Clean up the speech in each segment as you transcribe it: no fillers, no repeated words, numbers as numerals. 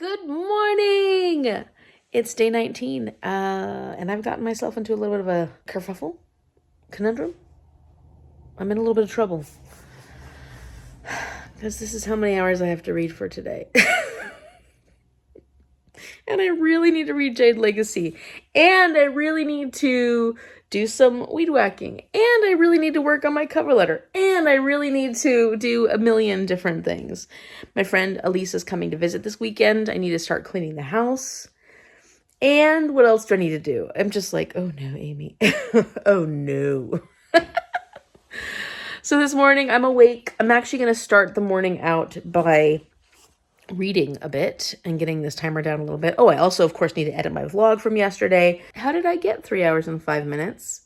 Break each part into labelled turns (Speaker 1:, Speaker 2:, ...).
Speaker 1: Good morning! It's day 19, and I've gotten myself into a little bit of a kerfuffle, conundrum. I'm in a little bit of trouble, because this is how many hours I have to read for today. And I really need to read Jade Legacy, and I really need to do some weed whacking, and I really need to work on my cover letter, and I really need to do a million different things. My friend Elise is coming to visit this weekend. I need to start cleaning the house. And what else do I need to do? I'm just like, oh no, Amy. Oh no. So this morning I'm awake. I'm actually going to start the morning out by reading a bit and getting this timer down a little bit. Oh, I also, of course, need to edit my vlog from yesterday. How did I get 3 hours and 5 minutes?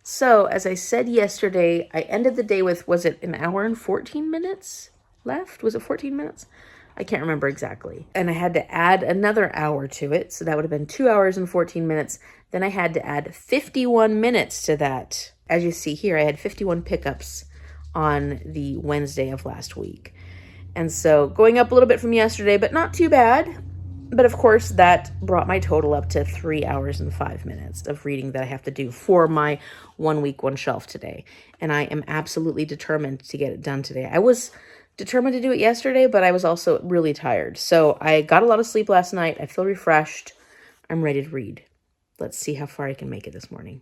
Speaker 1: So, as I said yesterday, I ended the day with, was it an hour and 14 minutes left? Was it 14 minutes? I can't remember exactly. And I had to add another hour to it. So that would have been 2 hours and 14 minutes. Then I had to add 51 minutes to that. As you see here, I had 51 pickups on the Wednesday of last week. And so going up a little bit from yesterday, but not too bad. But of course, that brought my total up to 3 hours and 5 minutes of reading that I have to do for my 1 week, one shelf today. And I am absolutely determined to get it done today. I was determined to do it yesterday, but I was also really tired. So I got a lot of sleep last night. I feel refreshed. I'm ready to read. Let's see how far I can make it this morning.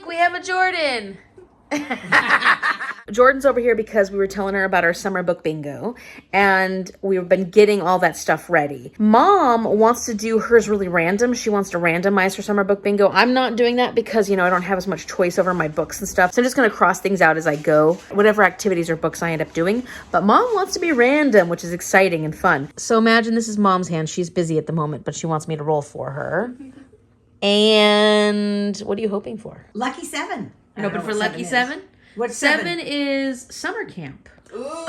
Speaker 1: We have a Jordan. Jordan's over here because we were telling her about our summer book bingo, and we've been getting all that stuff ready. Mom wants to do hers really random. She wants to randomize her summer book bingo. I'm not doing that because, I don't have as much choice over my books and stuff. So I'm just going to cross things out as I go, whatever activities or books I end up doing. But Mom wants to be random, which is exciting and fun. So imagine this is Mom's hand. She's busy at the moment, but she wants me to roll for her. And what are you hoping for?
Speaker 2: Lucky 7.
Speaker 1: You're hoping for Lucky 7?
Speaker 2: What's
Speaker 1: 7 is summer camp.
Speaker 2: Ooh.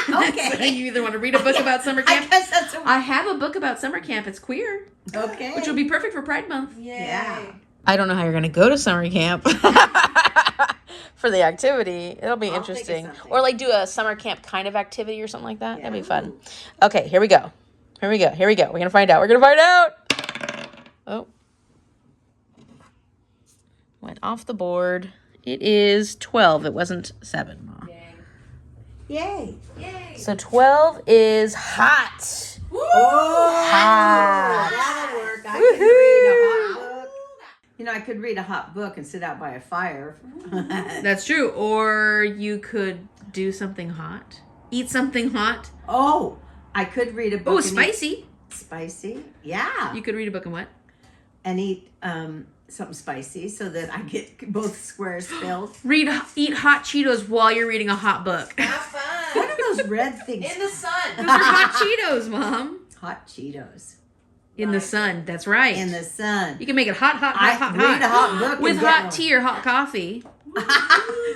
Speaker 2: Okay.
Speaker 1: So you either want to read a book about summer camp.
Speaker 2: I guess that's
Speaker 1: I have a book about summer camp. It's queer.
Speaker 2: Okay.
Speaker 1: Which will be perfect for Pride Month.
Speaker 2: Yay. Yeah.
Speaker 1: I don't know how you're going to go to summer camp for the activity. It'll be interesting. Or do a summer camp kind of activity or something like that. Yeah. That'd be fun. Okay, here we go. We're going to find out. Oh. Went off the board. It is 12. It wasn't 7, Mom.
Speaker 2: Yay.
Speaker 1: So 12 is hot.
Speaker 2: Woo!
Speaker 1: Hot.
Speaker 2: That'll work. I could read a hot book. I could read a hot book and sit out by a fire.
Speaker 1: That's true. Or you could do something hot. Eat something hot.
Speaker 2: Oh, I could read a book.
Speaker 1: Oh, spicy.
Speaker 2: Spicy? Yeah.
Speaker 1: You could read a book and what?
Speaker 2: And eat something spicy so that I get both squares filled.
Speaker 1: Eat hot Cheetos while you're reading a hot book.
Speaker 3: Have fun.
Speaker 2: What are those red things?
Speaker 3: In the sun.
Speaker 1: Those are hot Cheetos, Mom.
Speaker 2: Hot Cheetos.
Speaker 1: In the sun. That's right.
Speaker 2: In the sun.
Speaker 1: You can make it hot.
Speaker 2: Read a hot book
Speaker 1: with hot tea or hot coffee.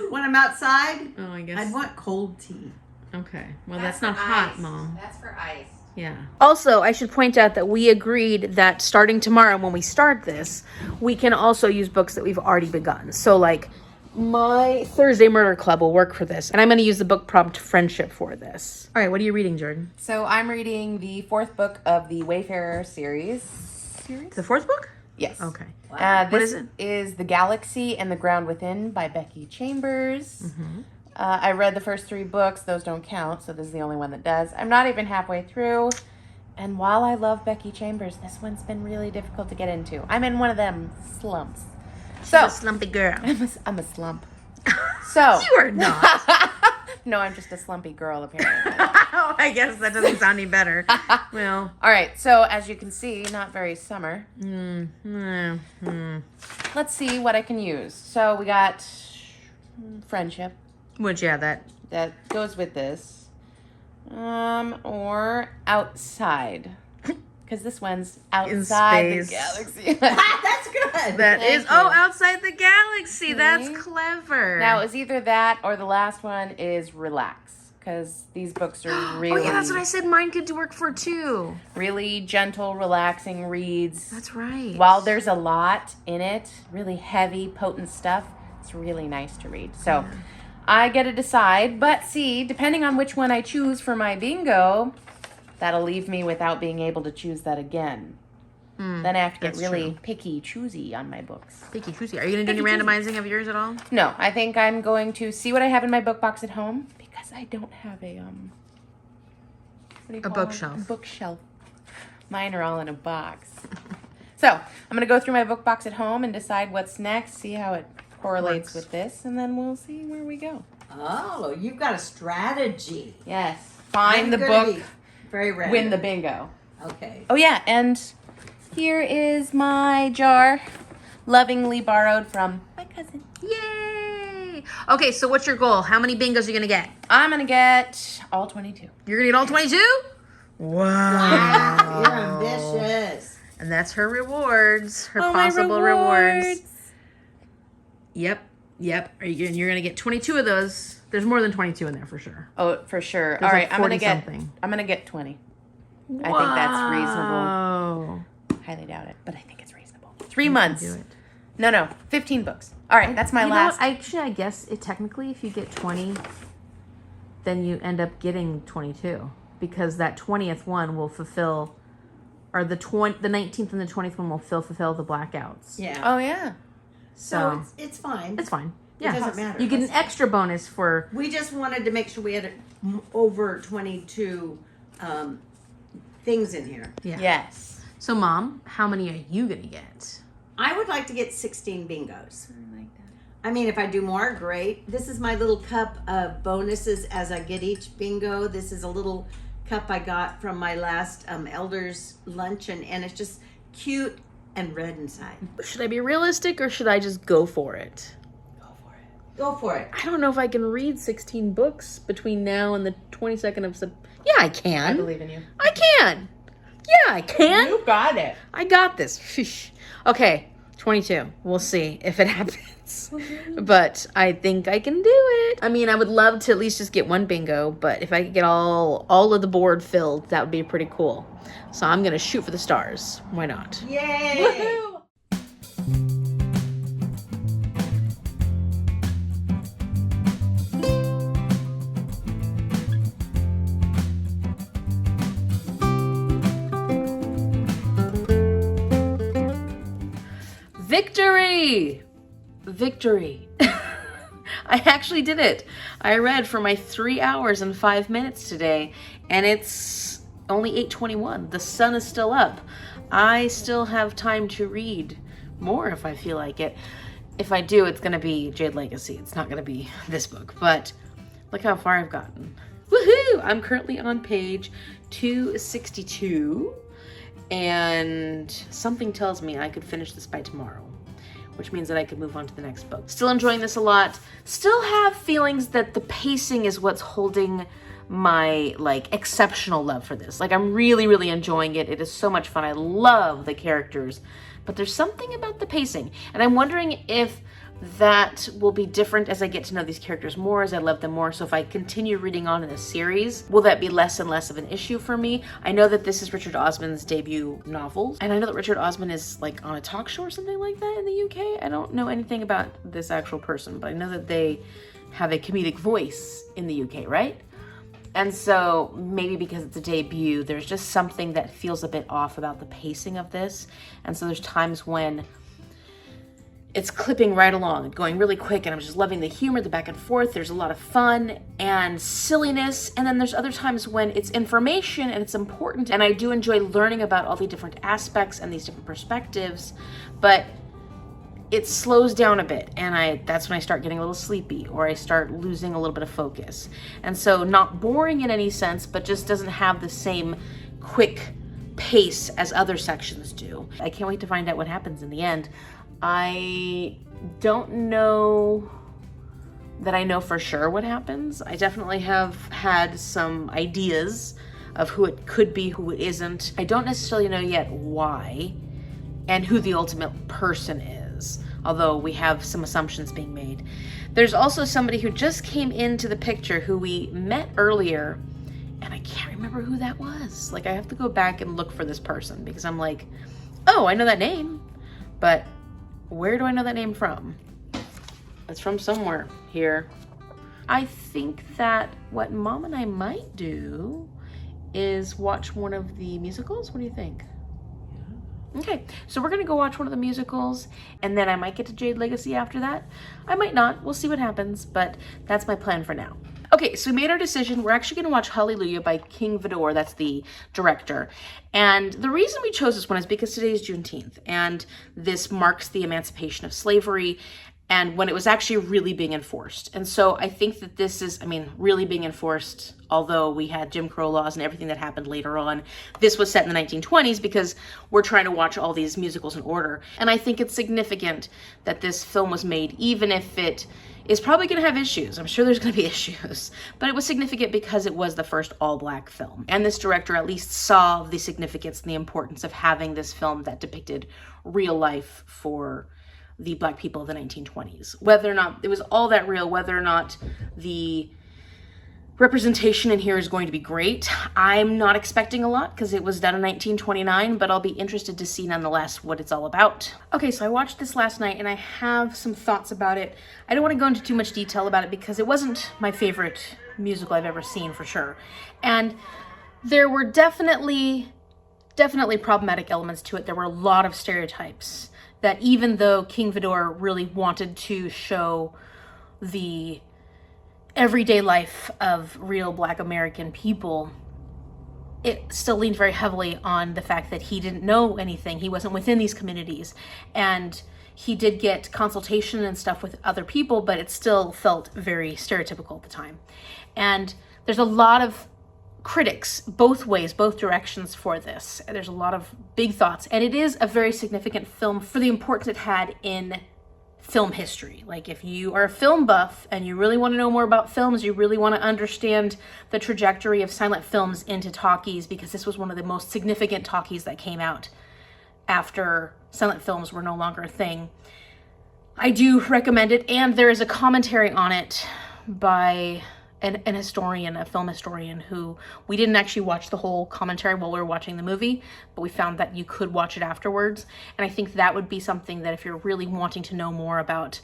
Speaker 2: When I'm outside,
Speaker 1: Oh, I guess.
Speaker 2: I'd want cold tea.
Speaker 1: Okay. Well, that's not hot,
Speaker 3: ice.
Speaker 1: Mom.
Speaker 3: That's for ice.
Speaker 1: Yeah. Also, I should point out that we agreed that starting tomorrow when we start this, we can also use books that we've already begun. So like my Thursday Murder Club will work for this. And I'm going to use the book prompt Friendship for this. All right, what are you reading, Jordan?
Speaker 3: So I'm reading the 4th book of the Wayfarer series.
Speaker 1: The 4th book?
Speaker 3: Yes.
Speaker 1: Okay.
Speaker 3: This
Speaker 1: What is it?
Speaker 3: is The Galaxy and the Ground Within by Becky Chambers. I read the first 3 books. Those don't count, so this is the only one that does. I'm not even halfway through. And while I love Becky Chambers, this one's been really difficult to get into. I'm in one of them slumps. So
Speaker 1: A slumpy girl.
Speaker 3: I'm a slump. So
Speaker 1: You are not.
Speaker 3: no, I'm just a slumpy girl apparently.
Speaker 1: Oh, I guess that doesn't sound any better. Well.
Speaker 3: All right, so as you can see, not very summer. Let's see what I can use. So we got friendship.
Speaker 1: Which, yeah,
Speaker 3: That goes with this. Or outside. Because this one's outside the
Speaker 1: space.
Speaker 3: galaxy.
Speaker 2: That's good.
Speaker 1: that
Speaker 3: Thank
Speaker 1: is.
Speaker 3: you.
Speaker 1: Oh, outside the galaxy. That's
Speaker 3: See?
Speaker 1: clever.
Speaker 3: Now, it's either that or the last one is relax. Because these books are really,
Speaker 1: Oh, yeah, that's what I said. Mine could work for too.
Speaker 3: really gentle, relaxing reads.
Speaker 1: That's right.
Speaker 3: While there's a lot in it, really heavy, potent stuff, it's really nice to read. So I get to decide. But see, depending on which one I choose for my bingo, that'll leave me without being able to choose that again. Then I have to get
Speaker 1: that's
Speaker 3: really picky, choosy on my books.
Speaker 1: Picky choosy. Are you going to do any randomizing of yours at all?
Speaker 3: No, I think I'm going to see what I have in my book box at home because I don't have a what do you call it?
Speaker 1: bookshelf.
Speaker 3: A bookshelf. Mine are all in a box. So I'm gonna go through my book box at home and decide what's next, see how it correlates with this, and then we'll see where we go.
Speaker 2: Oh, you've got a strategy.
Speaker 3: Yes. Find
Speaker 2: I'm
Speaker 3: the
Speaker 2: gonna
Speaker 3: book,
Speaker 2: be very random.
Speaker 3: win the bingo.
Speaker 2: Okay.
Speaker 3: Oh yeah, and here is my jar, lovingly borrowed from my cousin.
Speaker 1: Yay! Okay, so what's your goal? How many bingos are you going to get?
Speaker 3: I'm gonna get all 22.
Speaker 1: You're going to get all 22?
Speaker 2: Wow, you're ambitious.
Speaker 1: And that's her rewards, her
Speaker 3: Oh, my
Speaker 1: possible rewards. Yep. You're going to get 22 of those. There's more than 22 in there for sure.
Speaker 3: Oh, for sure.
Speaker 1: There's
Speaker 3: All right,
Speaker 1: like
Speaker 3: I'm
Speaker 1: 40
Speaker 3: gonna get.
Speaker 1: something.
Speaker 3: I'm gonna get 20. I think that's reasonable.
Speaker 1: Oh.
Speaker 3: Highly doubt it, but I think it's reasonable. 3 months.
Speaker 1: Do it.
Speaker 3: No, 15 books. All right, that's my
Speaker 1: You know
Speaker 3: last.
Speaker 1: what? Actually, I guess it technically, if you get 20, then you end up getting 22 because that 20th one will fulfill, or the 19th and the 20th one will fulfill the blackouts.
Speaker 2: Yeah.
Speaker 3: Oh yeah.
Speaker 2: So it's fine.
Speaker 1: It's fine. Yeah,
Speaker 2: doesn't matter.
Speaker 1: You get an extra bonus for.
Speaker 2: We just wanted to make sure we had over 22 things in here.
Speaker 1: Yeah.
Speaker 3: Yes.
Speaker 1: So, Mom, how many are you gonna get?
Speaker 2: I would like to get 16 bingos.
Speaker 3: I like that.
Speaker 2: I mean, if I do more, great. This is my little cup of bonuses as I get each bingo. This is a little cup I got from my last elders luncheon, and it's just cute and red inside.
Speaker 1: Should I be realistic or should I just go for it?
Speaker 2: Go for it.
Speaker 1: I don't know if I can read 16 books between now and the 22nd of September. Yeah, I
Speaker 3: I
Speaker 1: can.
Speaker 3: believe in you.
Speaker 1: I can. Yeah, I can.
Speaker 3: You got it.
Speaker 1: I got this. Pheesh. Okay, 22. We'll see if it happens. But I think I can do it. I mean, I would love to at least just get one bingo, but if I could get all of the board filled, that would be pretty cool. So I'm going to shoot for the stars. Why not?
Speaker 2: Yay!
Speaker 1: Victory! Victory. I actually did it. I read for my 3 hours and 5 minutes today, and it's only 8:21. The sun is still up. I still have time to read more if I feel like it. If I do, it's going to be Jade Legacy. It's not going to be this book, but look how far I've gotten. Woohoo! I'm currently on page 262. And something tells me I could finish this by tomorrow, which means that I could move on to the next book. Still enjoying this a lot. Still have feelings that the pacing is what's holding my exceptional love for this. I'm really, really enjoying it. It is so much fun. I love the characters, but there's something about the pacing. And I'm wondering if that will be different as I get to know these characters more, as I love them more. So if I continue reading on in this series, will that be less and less of an issue for me? I know that this is Richard Osman's debut novel, and I know that Richard Osman is like on a talk show or something like that in the UK. I don't know anything about this actual person, but I know that they have a comedic voice in the UK, right? And so maybe because it's a debut, there's just something that feels a bit off about the pacing of this. And so there's times when it's clipping right along, going really quick, and I'm just loving the humor, the back and forth. There's a lot of fun and silliness, and then there's other times when it's information and it's important, and I do enjoy learning about all the different aspects and these different perspectives, but it slows down a bit, and that's when I start getting a little sleepy, or I start losing a little bit of focus. And so not boring in any sense, but just doesn't have the same quick pace as other sections do. I can't wait to find out what happens in the end. I don't know that I know for sure what happens. I definitely have had some ideas of who it could be, who it isn't. I don't necessarily know yet why and who the ultimate person is, although we have some assumptions being made. There's also somebody who just came into the picture who we met earlier, and I can't remember who that was. Like, I have to go back and look for this person because I'm like, oh, I know that name, but where do I know that name from? It's from somewhere here. I think that what Mom and I might do is watch one of the musicals. What do you think? Okay, so we're gonna go watch one of the musicals, and then I might get to Jade Legacy after that. I might not, we'll see what happens, but that's my plan for now. Okay, so we made our decision. We're actually gonna watch Hallelujah by King Vidor, that's the director. And the reason we chose this one is because today is Juneteenth, and this marks the emancipation of slavery, and when it was actually really being enforced. And so I think that this is, really being enforced, although we had Jim Crow laws and everything that happened later on. This was set in the 1920s because we're trying to watch all these musicals in order. And I think it's significant that this film was made, even if it is probably gonna have issues. I'm sure there's gonna be issues, but it was significant because it was the first all-black film. And this director at least saw the significance and the importance of having this film that depicted real life for the Black people of the 1920s. Whether or not it was all that real, whether or not the representation in here is going to be great, I'm not expecting a lot because it was done in 1929, but I'll be interested to see nonetheless what it's all about. Okay, so I watched this last night and I have some thoughts about it. I don't want to go into too much detail about it because it wasn't my favorite musical I've ever seen for sure. And there were definitely problematic elements to it. There were a lot of stereotypes that, even though King Vidor really wanted to show the everyday life of real Black American people, it still leaned very heavily on the fact that he didn't know anything. He wasn't within these communities, and he did get consultation and stuff with other people, but it still felt very stereotypical at the time. And there's a lot of critics both ways, both directions for this. There's a lot of big thoughts, and it is a very significant film for the importance it had in film history. Like, if you are a film buff and you really want to know more about films, you really want to understand the trajectory of silent films into talkies, because this was one of the most significant talkies that came out after silent films were no longer a thing, I do recommend it. And there is a commentary on it by an historian, a film historian, who we didn't actually watch the whole commentary while we were watching the movie, but we found that you could watch it afterwards. And I think that would be something that, if you're really wanting to know more about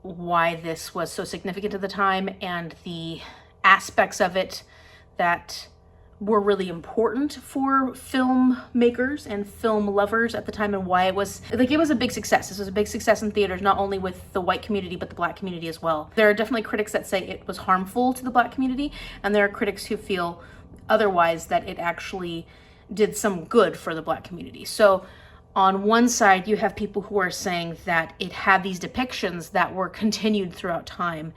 Speaker 1: why this was so significant at the time and the aspects of it that were really important for filmmakers and film lovers at the time, and why it was a big success. This was a big success in theaters, not only with the white community, but the Black community as well. There are definitely critics that say it was harmful to the Black community, and there are critics who feel otherwise, that it actually did some good for the Black community. So on one side, you have people who are saying that it had these depictions that were continued throughout time,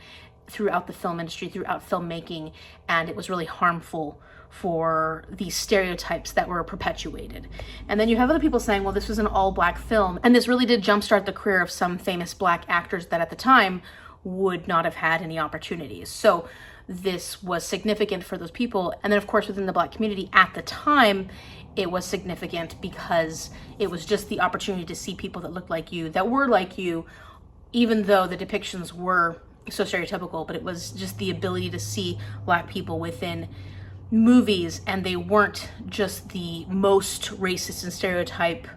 Speaker 1: throughout the film industry, throughout filmmaking, and it was really harmful for these stereotypes that were perpetuated. And then you have other people saying, well, this was an all-Black film, and this really did jumpstart the career of some famous Black actors that at the time would not have had any opportunities. So this was significant for those people. And then, of course, within the Black community at the time, it was significant because it was just the opportunity to see people that looked like you, that were like you, even though the depictions were so stereotypical, but it was just the ability to see Black people within movies, and they weren't just the most racist and stereotype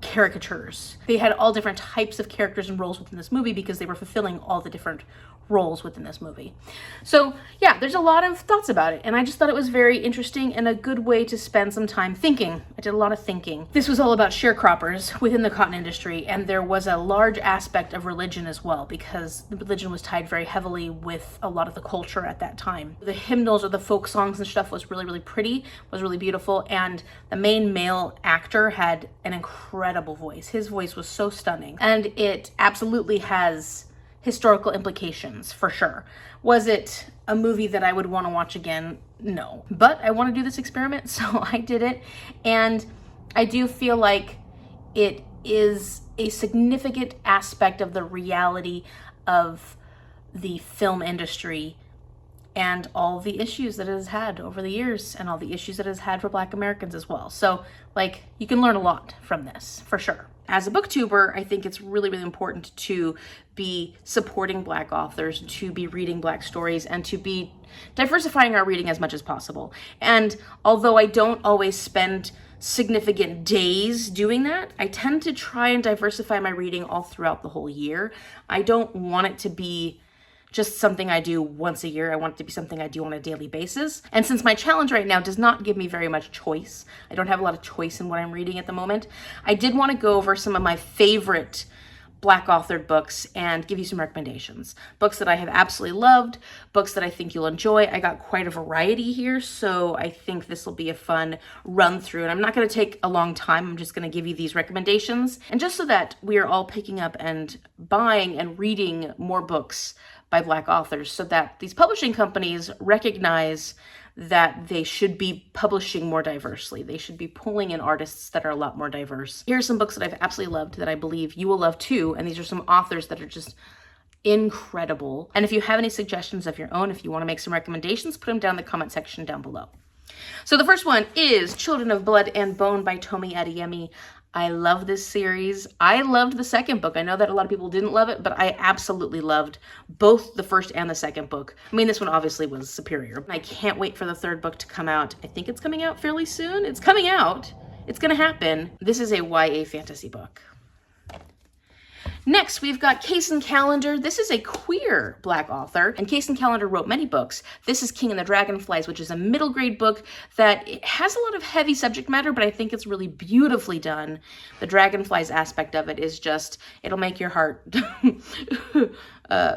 Speaker 1: caricatures. They had all different types of characters and roles within this movie because they were fulfilling all the different roles within this movie. So yeah, there's a lot of thoughts about it, and I just thought it was very interesting and a good way to spend some time thinking. I did a lot of thinking. This was all about sharecroppers within the cotton industry, and there was a large aspect of religion as well, because the religion was tied very heavily with a lot of the culture at that time. The hymnals or the folk songs and stuff was really, really pretty, was really beautiful, and the main male actor had an incredible voice. His voice was so stunning, and it absolutely has historical implications for sure. Was it a movie that I would want to watch again? No. But I want to do this experiment, so I did it. And I do feel like it is a significant aspect of the reality of the film industry and all the issues that it has had over the years, and all the issues that it has had for Black Americans as well. So, like, you can learn a lot from this, for sure. As a booktuber, I think it's really, really important to be supporting Black authors, to be reading Black stories, and to be diversifying our reading as much as possible. And although I don't always spend significant days doing that, I tend to try and diversify my reading all throughout the whole year. I don't want it to be just something I do once a year. I want it to be something I do on a daily basis. And since my challenge right now does not give me very much choice, I don't have a lot of choice in what I'm reading at the moment, I did want to go over some of my favorite Black authored books and give you some recommendations. Books that I have absolutely loved, books that I think you'll enjoy. I got quite a variety here, so I think this will be a fun run through. And I'm not going to take a long time. I'm just going to give you these recommendations. And just so that we are all picking up and buying and reading more books by Black authors, so that these publishing companies recognize that they should be publishing more diversely. They should be pulling in artists that are a lot more diverse. Here are some books that I've absolutely loved that I believe you will love too, and these are some authors that are just incredible. And if you have any suggestions of your own, if you want to make some recommendations, put them down in the comment section down below. So the first one is Children of Blood and Bone by Tomi Adeyemi. I love this series. I loved the second book. I know that a lot of people didn't love it, but I absolutely loved both the first and the second book. I mean, this one obviously was superior. I can't wait for the third book to come out. I think it's coming out fairly soon. It's coming out. It's gonna happen. This is a YA fantasy book. Next, we've got Kaysen Callender. This is a queer Black author, and Kaysen Callender wrote many books. This is King and the Dragonflies, which is a middle grade book that it has a lot of heavy subject matter, but I think it's really beautifully done. The dragonflies aspect of it is just, it'll make your heart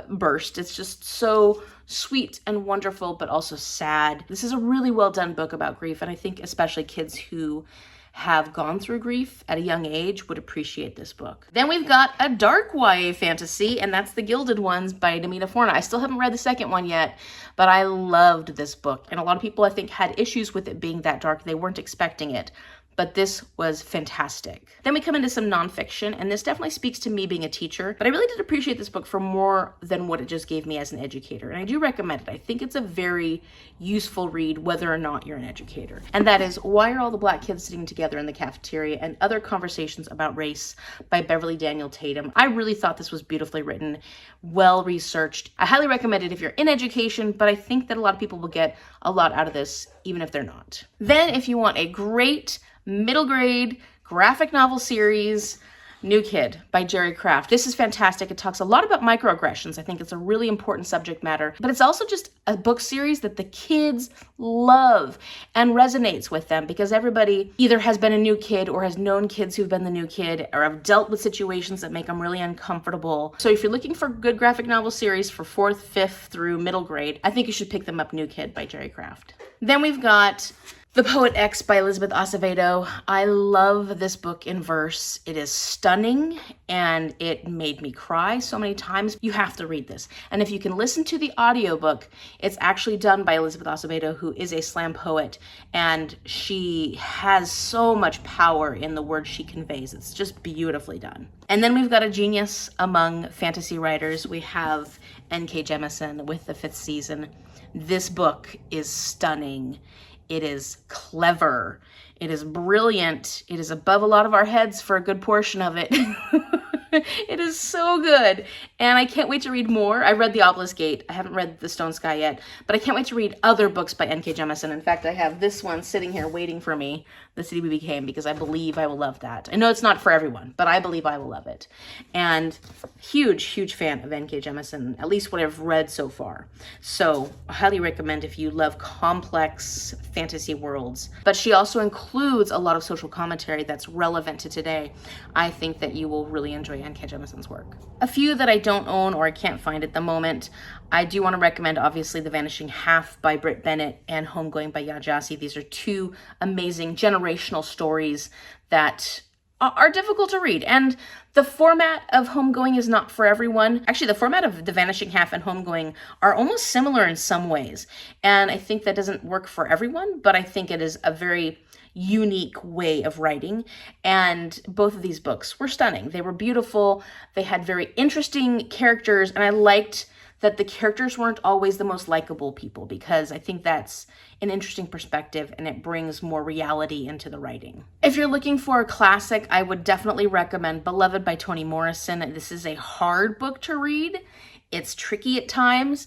Speaker 1: burst. It's just so sweet and wonderful, but also sad. This is a really well done book about grief, and I think especially kids who have gone through grief at a young age would appreciate this book. Then we've got a dark YA fantasy, and that's The Gilded Ones by Namita Forna. I still haven't read the second one yet, but I loved this book. And a lot of people, I think, had issues with it being that dark. They weren't expecting it. But this was fantastic. Then we come into some nonfiction, and this definitely speaks to me being a teacher, but I really did appreciate this book for more than what it just gave me as an educator, and I do recommend it. I think it's a very useful read, whether or not you're an educator. And that is Why Are All the Black Kids Sitting Together in the Cafeteria and Other Conversations About Race by Beverly Daniel Tatum. I really thought this was beautifully written, well researched. I highly recommend it if you're in education, but I think that a lot of people will get a lot out of this, even if they're not. Then if you want a great middle grade graphic novel series, New Kid by Jerry Craft. This is fantastic. It talks a lot about microaggressions. I think it's a really important subject matter, but it's also just a book series that the kids love and resonates with them, because everybody either has been a new kid or has known kids who've been the new kid or have dealt with situations that make them really uncomfortable. So if you're looking for good graphic novel series for 4th, 5th through middle grade, I think you should pick them up, New Kid by Jerry Craft. Then we've got The Poet X by Elizabeth Acevedo. I love this book in verse. It is stunning and it made me cry so many times. You have to read this. And if you can listen to the audiobook, it's actually done by Elizabeth Acevedo, who is a slam poet, and she has so much power in the words she conveys. It's just beautifully done. And then we've got a genius among fantasy writers. We have N.K. Jemisin with The Fifth Season. This book is stunning. It is clever. It is brilliant. It is above a lot of our heads for a good portion of it. It is so good. And I can't wait to read more. I read The Obelisk Gate. I haven't read The Stone Sky yet, but I can't wait to read other books by N.K. Jemisin. In fact, I have this one sitting here waiting for me, The City We Became, because I believe I will love that. I know it's not for everyone, but I believe I will love it. And huge fan of N.K. Jemisin, at least what I've read so far. So I highly recommend if you love complex fantasy worlds. But she also includes a lot of social commentary that's relevant to today. I think that you will really enjoy N.K. Jemisin's work. A few that I don't own or I can't find at the moment, I do want to recommend obviously The Vanishing Half by Britt Bennett and Homegoing by Yaa Gyasi. These are two amazing generational stories that are difficult to read. And the format of Homegoing is not for everyone. Actually, the format of The Vanishing Half and Homegoing are almost similar in some ways. And I think that doesn't work for everyone, but I think it is a very unique way of writing. And both of these books were stunning. They were beautiful. They had very interesting characters. And I liked that the characters weren't always the most likable people, because I think that's an interesting perspective and it brings more reality into the writing. If you're looking for a classic, I would definitely recommend Beloved by Toni Morrison. This is a hard book to read. It's tricky at times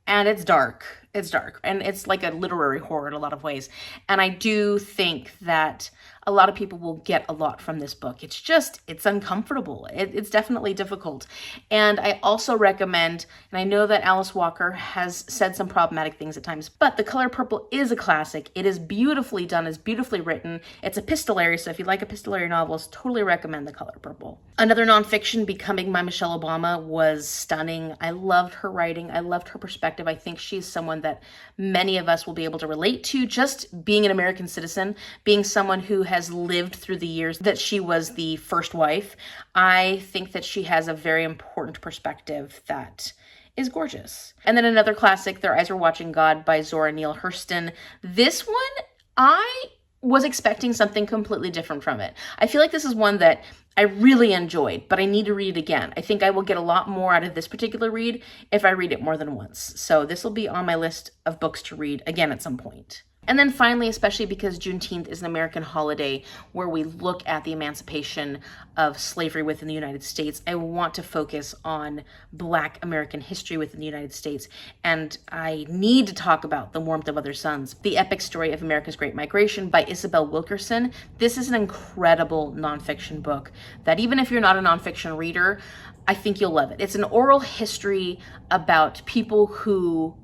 Speaker 1: and it's dark. It's dark and it's like a literary horror in a lot of ways. And I do think that a lot of people will get a lot from this book. It's uncomfortable. It's definitely difficult. And I also recommend, and I know that Alice Walker has said some problematic things at times, but The Color Purple is a classic. It is beautifully done, it's beautifully written. It's epistolary, so if you like epistolary novels, totally recommend The Color Purple. Another nonfiction, Becoming by Michelle Obama, was stunning. I loved her writing. I loved her perspective. I think she's someone that many of us will be able to relate to, just being an American citizen, being someone who has lived through the years that she was the first wife. I think that she has a very important perspective that is gorgeous. And then another classic, Their Eyes Were Watching God by Zora Neale Hurston. This one, I was expecting something completely different from it. I feel like this is one that I really enjoyed, but I need to read it again. I think I will get a lot more out of this particular read if I read it more than once. So this will be on my list of books to read again at some point. And then finally, especially because Juneteenth is an American holiday where we look at the emancipation of slavery within the United States, I want to focus on Black American history within the United States. And I need to talk about The Warmth of Other Suns, the epic story of America's Great Migration by Isabel Wilkerson. This is an incredible nonfiction book that even if you're not a nonfiction reader, I think you'll love it. It's an oral history about people who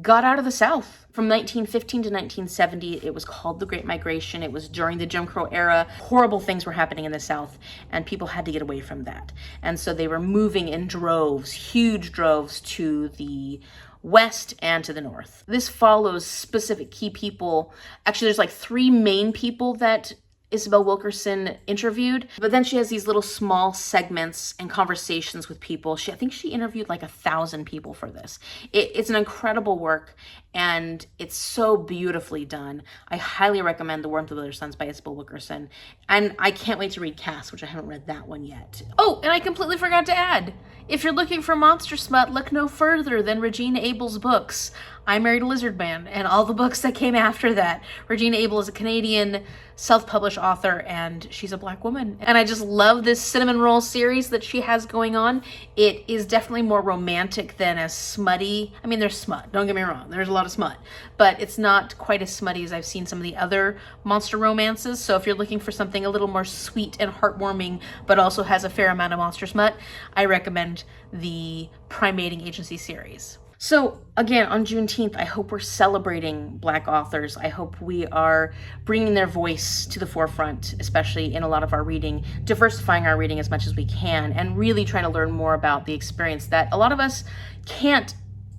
Speaker 1: got out of the South. From 1915 to 1970, it was called the Great Migration. It was during the Jim Crow era. Horrible things were happening in the South, and people had to get away from that. And so they were moving in droves, huge droves, to the West and to the North. This follows specific key people. Actually, there's like 3 main people that Isabel Wilkerson interviewed, but then she has these little small segments and conversations with people. I think she interviewed like 1,000 people for this. It's an incredible work and it's so beautifully done. I highly recommend The Warmth of Other Suns by Isabel Wilkerson. And I can't wait to read Cass, which I haven't read that one yet. Oh, and I completely forgot to add, if you're looking for monster smut, look no further than Regina Abel's books. I Married a Lizard Man and all the books that came after that. Regina Abel is a Canadian self-published author and she's a Black woman. And I just love this cinnamon roll series that she has going on. It is definitely more romantic than as smutty. I mean, there's smut, don't get me wrong. There's a lot of smut, but it's not quite as smutty as I've seen some of the other monster romances. So if you're looking for something a little more sweet and heartwarming, but also has a fair amount of monster smut, I recommend the Primating Agency series. So again, on Juneteenth, I hope we're celebrating Black authors. I hope we are bringing their voice to the forefront, especially in a lot of our reading, diversifying our reading as much as we can, and really trying to learn more about the experience that a lot of us can't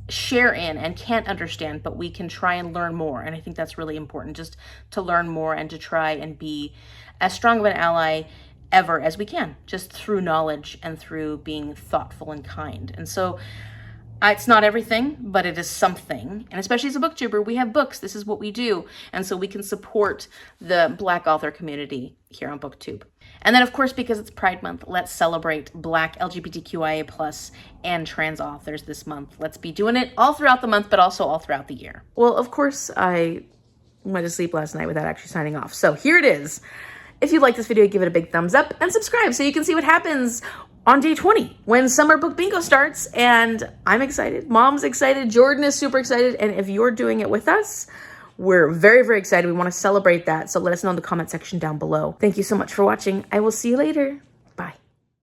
Speaker 1: share in and can't understand, but we can try and learn more. And I think that's really important, just to learn more and to try and be as strong of an ally ever as we can, just through knowledge and through being thoughtful and kind. And so it's not everything, but it is something. And especially as a booktuber, we have books. This is what we do. And so we can support the Black author community here on BookTube. And then, of course, because it's Pride Month, let's celebrate Black LGBTQIA+ and trans authors this month. Let's be doing it all throughout the month, but also all throughout the year. Well, of course, I went to sleep last night without actually signing off. So here it is. If you like this video, give it a big thumbs up and subscribe so you can see what happens on day 20 when summer book bingo starts. And I'm excited. Mom's excited. Jordan is super excited. And if you're doing it with us, we're very, very excited. We want to celebrate that. So let us know in the comment section down below. Thank you so much for watching. I will see you later.